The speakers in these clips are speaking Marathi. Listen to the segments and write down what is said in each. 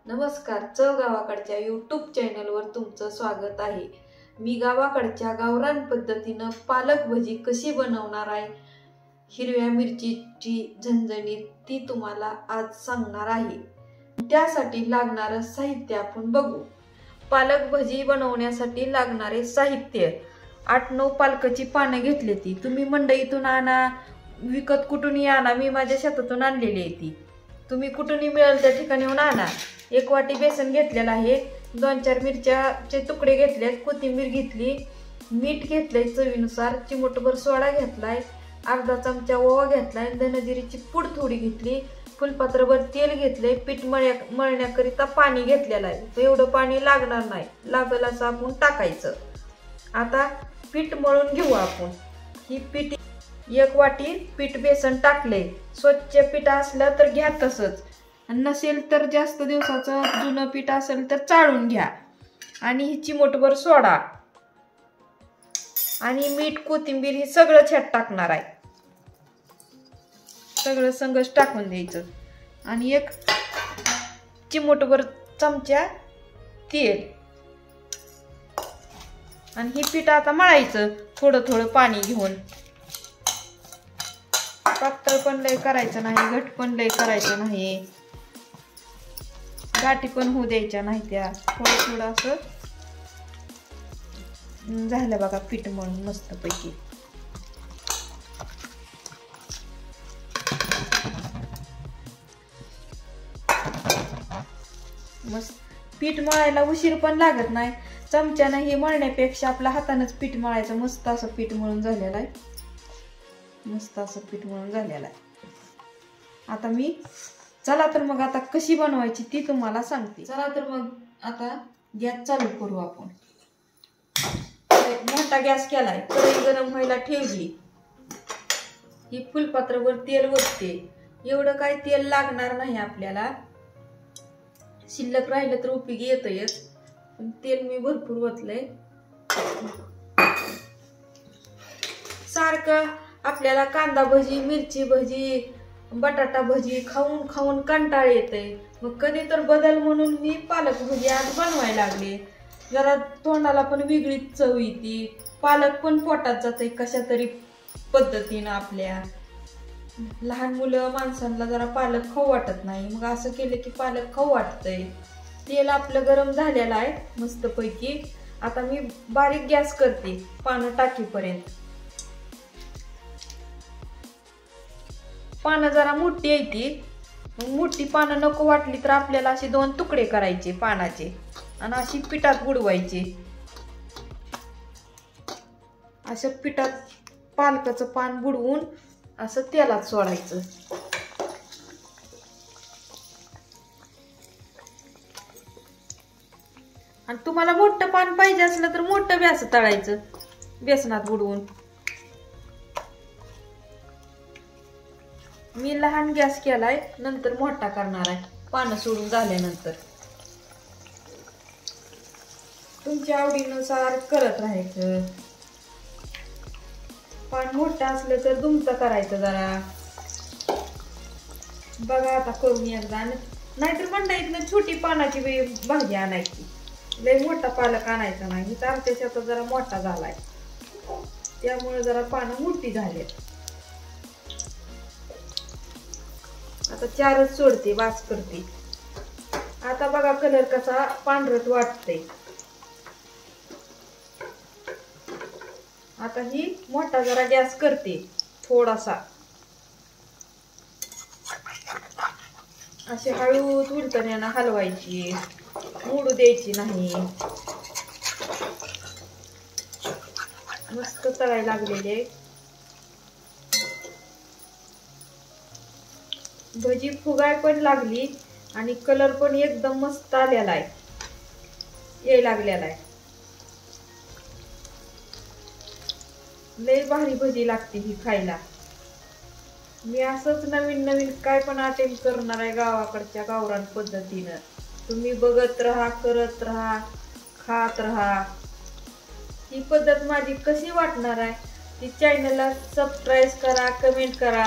नमस्कार, चव गावाकडच्या यूट्यूब चॅनलवर तुमचं स्वागत आहे। मी गावाकडच्या गावरान पद्धतीनं पालक भजी कशी बनवणार आहे, हिरव्या मिरचीची झणझणीत ती तुम्हाला आज सांगणार आहे। त्यासाठी लागणारं साहित्य आपण बघू। पालक भजी बनवण्यासाठी लागणारे साहित्य 8-9 पालकाची पानं घेतली ती तुम्ही मंडईतून आणा, विकत कुठूनही आणा। मी माझ्या शेतातून आणलेली आहे ती, तुम्ही कुठूनही मिळेल त्या ठिकाणी आणा। 1 वाटी बेसन घेतलेला आहे, 2-4 मिरच्याचे तुकडे घेतलेत, कोथिंबीर घेतली, मीठ घेतलंय चवीनुसार, चिमूटभर सोडा घेतलाय, अर्धा चमचा ओवा घेतलाय, धनजिरीची पूड थोडी घेतली, फुलपात्रभर तेल घेतले, पीठ मळण्याकरिता पाणी घेतलेलं आहे। एवढं पाणी लागणार नाही, लागेल असं आपण टाकायचं। आता पीठ मळून घेऊ आपण। ही पीठ 1 वाटी पीठ बेसन टाकले, स्वच्छ पीठ असलं तर घ्या तसंच, नसेल तर जास्त दिवसाचं जुनं पीठ असेल तर चाळून घ्या। आणि ही चिमूटभर सोडा आणि मीठ कोथिंबीर हे सगळं छाट टाकणार आहे, सगळं संगच टाकून द्यायचं। आणि 1 चिमूटभर चमचा तेल, आणि ही पीठ आता मळायचं थोडं थोडं पाणी घेऊन। पातळ पण लय करायचं नाही, घट पण लय करायचं नाही, गाठी पण होऊ द्यायच्या नाही त्या, थोडं थोडं असं झालं बघा पीठ मळून मस्त पैकी। मस्त पीठ मळायला उशीर पण लागत नाही, चमच्यानं हे मळण्यापेक्षा आपल्या हातानंच पीठ मळायचं। मस्त असं पीठ मळून झालेलं आहे, मस्त असं पीठ मळून झालेलं आहे। आता मी चला तर मग आता कशी बनवायची ती तुम्हाला सांगते। चला तर मग आता गॅस चालू करू आपण। मोठा गॅस केलाय, कढई गरम व्हायला ठेवली, ही फुलपात्रवर तेल ओतते। एवढं काय तेल लागणार नाही आपल्याला, शिल्लक राहिलं तर उपयोगी येतंयच, पण तेल मी भरपूर ओतलंय। सारखं आपल्याला कांदा भजी, मिरची भजी, बटाटा भजी खाऊन खाऊन कंटाळ येतंय, मग कधी तर बदल म्हणून मी पालक भजी आज बनवायला लागले। जरा तोंडाला पण वेगळी चव येते, पालक पण पोटात जाते कशा तरी पद्धतीनं आपल्या। लहान मुलं माणसांना जरा पालक खाऊ वाटत नाही, मग असं केलं की पालक खाऊ वाटतंय। तेल आपलं गरम झालेलं आहे मस्त पैकी। आता मी बारीक गॅस करते पानं टाकीपर्यंत। पानं जरा मोठी येते, मोठी पानं नको वाटली तर आपल्याला असे 2 तुकडे करायचे पानाचे आणि अशी पिठात बुडवायचे। असं पिठात पालकाचं पान बुडवून असं तेलात सोडायचं। आणि तुम्हाला मोठं पान पाहिजे असलं तर मोठं बी असं तळायचं बेसनात बुडवून। मी लहान गॅस केलाय, नंतर मोठा करणार आहे पानं सोडून झाल्यानंतर। तुमच्या आवडीनुसार करत राहायचं। पान मोठं असलं तर दुमतं करायचं जरा, बघा आता करून एकदा। नाहीतर मंडईतनं छोटी पानाची भाजी आणायची, लय मोठा पालक आणायचा नाही। तर आमच्या शेतात जरा मोठा झालाय, त्यामुळे जरा पानं मोठी झालेत। आता 4च सोडते, वास करते। आता बघा कलर कसा पांढरट वाटतंय। आता ही मोठा जरा गॅस करते थोडासा, अशी हळू उलटण्यानं हलवायची, मोडू द्यायची नाही। मस्त तळायला लागलेले भजी, फुगाय पण लागली आणि कलर पण एकदम मस्त आलेला आहे, यायला लागलेला आहे। लय भारी भजी लागते ही खायला। मी असंच नवीन नवीन काय पण अटेम्प्ट करणार आहे गावाकडच्या गावरान पद्धतीनं। तुम्ही बघत राहा, करत राहा, खात राहा। ही पद्धत माझी कशी वाटणार आहे ती चॅनलला सबस्क्राईब करा, कमेंट करा।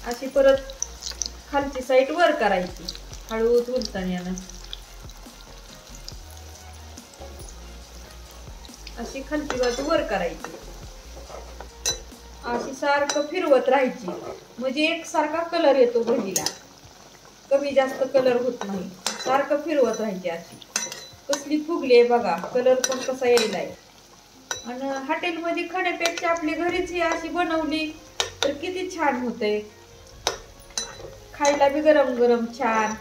अशी परत खालची साईड वर करायची हळूच उलटण्यानं. अशी खालची बाजू वर करायची. अशी सारखं फिरवत राहायची म्हणजे एकसारखा कलर येतो भजीला, कमी जास्त कलर होत नाही. सारखं फिरवत राहायची. अशी कसली फुगली आहे बघा, कलर पण कसा यायलाय. आणि हॉटेलमध्ये खाण्यापेक्षा आपली घरीच ही अशी बनवली तर किती छान होते, खायला बी गरम गरम छान.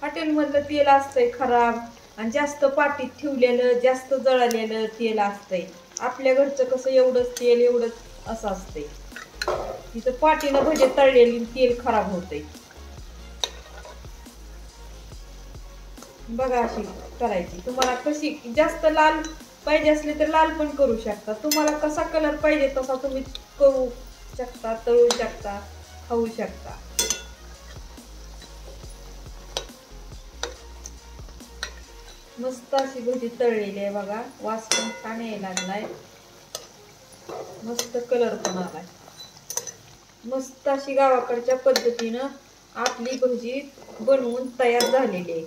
हॉटेलमधलं तेल असतंय खराब आणि जास्त पाटीत ठेवलेलं जास्त जळलेलं तेल असतंय. आपल्या घरचं कसं एवढंच तेल एवढंच असं असतंय. तिथं पाटीनं भजे तळलेली तेल खराब होतंय. बघा अशी करायची. तुम्हाला कशी जास्त लाल पाहिजे असले तर लाल पण करू शकता. तुम्हाला कसा कलर पाहिजे तसा तुम्ही करू शकता, तळू शकता, खाऊ शकता. मस्त अशी भजी तळलेली आहे बघा. वास पण छान यायला लागलाय, मस्त कलर पण आलाय. मस्त अशी गावाकडच्या पद्धतीनं आपली भजी बनवून तयार झालेली आहे.